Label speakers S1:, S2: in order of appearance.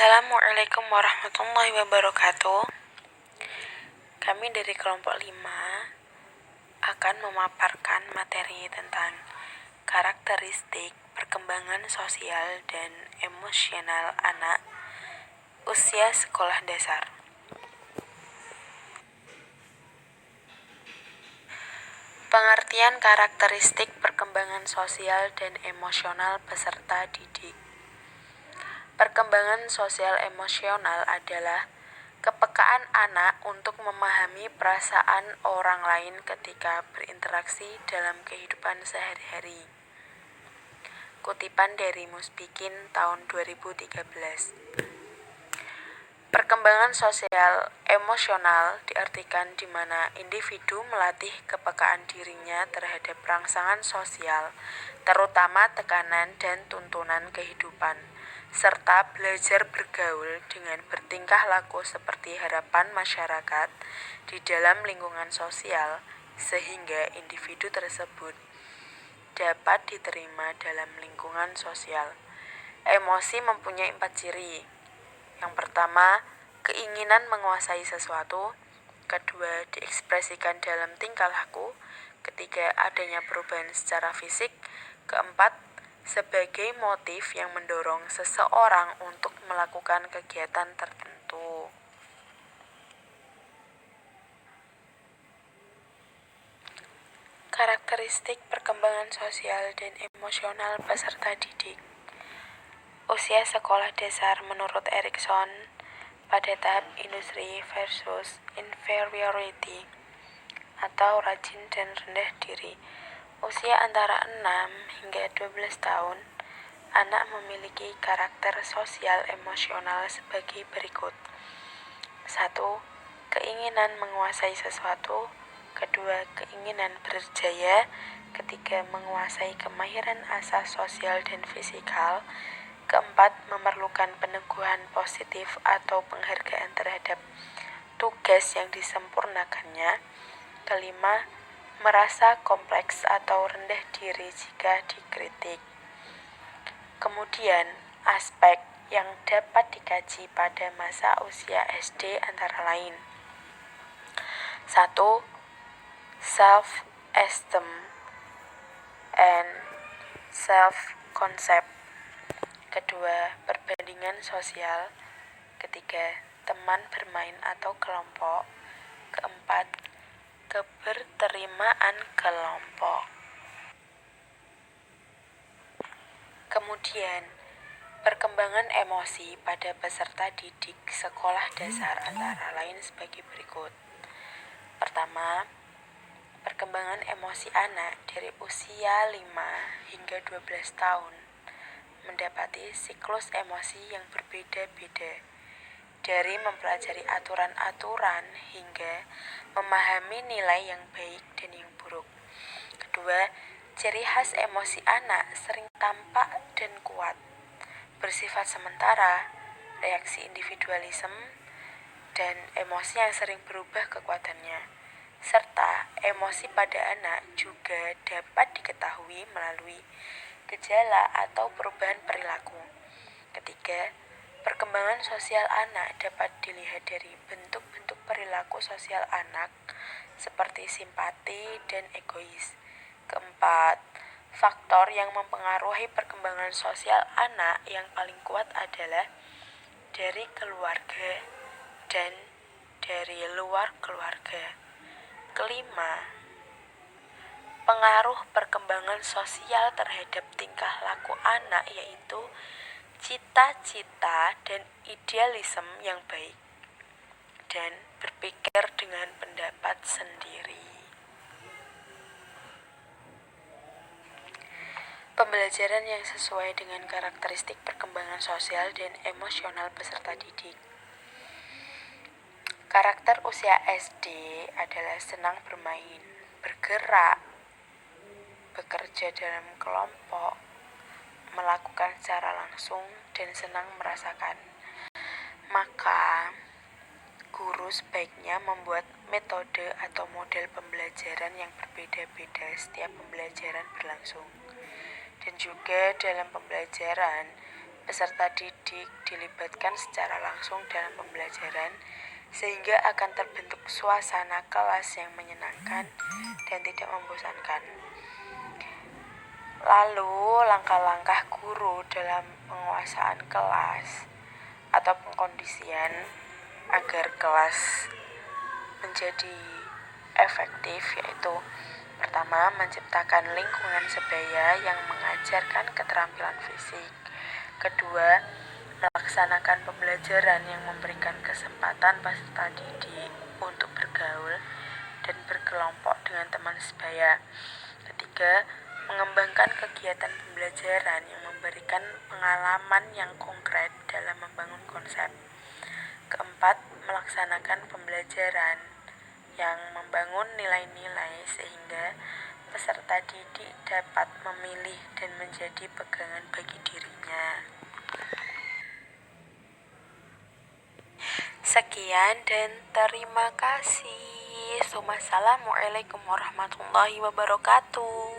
S1: Assalamualaikum warahmatullahi wabarakatuh. Kami dari kelompok 5 akan memaparkan materi tentang karakteristik perkembangan sosial dan emosional anak usia sekolah dasar. Pengertian karakteristik perkembangan sosial dan emosional peserta didik. Perkembangan sosial emosional adalah kepekaan anak untuk memahami perasaan orang lain ketika berinteraksi dalam kehidupan sehari-hari. Kutipan dari Musbikin tahun 2013. Perkembangan sosial emosional diartikan di mana individu melatih kepekaan dirinya terhadap rangsangan sosial, terutama tekanan dan tuntunan kehidupan, serta belajar bergaul dengan bertingkah laku seperti harapan masyarakat di dalam lingkungan sosial, sehingga individu tersebut dapat diterima dalam lingkungan sosial. Emosi mempunyai 4 ciri. Yang pertama, keinginan menguasai sesuatu. Kedua, diekspresikan dalam tingkah laku. Ketiga, adanya perubahan secara fisik. Keempat, sebagai motif yang mendorong seseorang untuk melakukan kegiatan tertentu. Karakteristik perkembangan sosial dan emosional peserta didik. Usia sekolah dasar menurut Erikson pada tahap industri versus inferiority atau rajin dan rendah diri. Usia antara 6 hingga 12 tahun, anak memiliki karakter sosial emosional sebagai berikut. 1. Keinginan menguasai sesuatu. Kedua, keinginan berjaya. Ketiga, menguasai kemahiran asas sosial dan fisikal. Keempat, memerlukan peneguhan positif atau penghargaan terhadap tugas yang disempurnakannya. Kelima, merasa kompleks atau rendah diri jika dikritik. Kemudian, aspek yang dapat dikaji pada masa usia SD antara lain. 1. Self-esteem and self-concept. Kedua, perbandingan sosial. Ketiga, teman bermain atau kelompok. Keempat, keberterimaan kelompok. Kemudian, perkembangan emosi pada peserta didik sekolah dasar antara lain sebagai berikut. Pertama, perkembangan emosi anak dari usia 5 hingga 12 tahun mendapati siklus emosi yang berbeda-beda, dari mempelajari aturan-aturan hingga memahami nilai yang baik dan yang buruk. Kedua, ciri khas emosi anak sering tampak dan kuat, bersifat sementara, reaksi individualisme, dan emosi yang sering berubah kekuatannya, serta emosi pada anak juga dapat diketahui melalui gejala atau perubahan perilaku. Ketiga, perkembangan sosial anak dapat dilihat dari bentuk-bentuk perilaku sosial anak seperti simpati dan egois. Keempat, faktor yang mempengaruhi perkembangan sosial anak yang paling kuat adalah dari keluarga dan dari luar keluarga. Kelima, pengaruh perkembangan sosial terhadap tingkah laku anak yaitu cita-cita dan idealisme yang baik dan berpikir dengan pendapat sendiri. Pembelajaran yang sesuai dengan karakteristik perkembangan sosial dan emosional peserta didik. Karakter usia SD adalah senang bermain, bergerak, bekerja dalam kelompok, melakukan secara langsung, dan senang merasakan. Maka, guru sebaiknya membuat metode atau model pembelajaran yang berbeda-beda setiap pembelajaran berlangsung. Dan juga dalam pembelajaran, Peserta didik dilibatkan secara langsung dalam pembelajaran sehingga akan terbentuk suasana kelas yang menyenangkan dan tidak membosankan. Lalu, langkah-langkah guru dalam penguasaan kelas atau pengkondisian agar kelas menjadi efektif yaitu pertama, menciptakan lingkungan sebaya yang mengajarkan keterampilan fisik. Kedua, melaksanakan pembelajaran yang memberikan kesempatan peserta didik untuk bergaul dan berkelompok dengan teman sebaya. Ketiga, mengembangkan kegiatan pembelajaran yang memberikan pengalaman yang konkret dalam membangun konsep. Keempat, melaksanakan pembelajaran yang membangun nilai-nilai sehingga peserta didik dapat memilih dan menjadi pegangan bagi dirinya. Sekian dan terima kasih. Wassalamualaikum warahmatullahi wabarakatuh.